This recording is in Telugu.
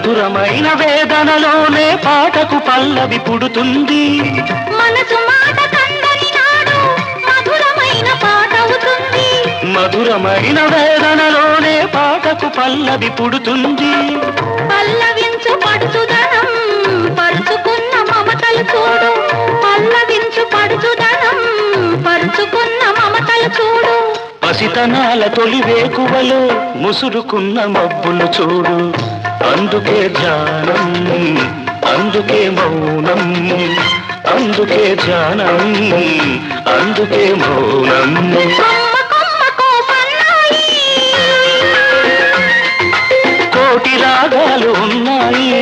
మధురమైన వేదనలోనే పాటకు పల్లవి పుడుతుంది. మనసు మాట కందని నాడు మధురమైన పాట అవుతుంది. మధురమైన వేదనలోనే పాటకు పల్లవి పుడుతుంది. పల్లవించు పడుచుదనం పరుచుకున్న మమతలు చూడు. పల్లవించు పడుచుదనం పరుచుకున్న మమతలు చూడు. పసితనాల తొలి వేకువలో ముసురుకున్న మబ్బులు చూడు. అందుకే ధ్యానం, అందుకే మౌనం, అందుకే ధ్యానం, అందుకే మౌనం. కోటి రాగాలు ఉన్నాయి.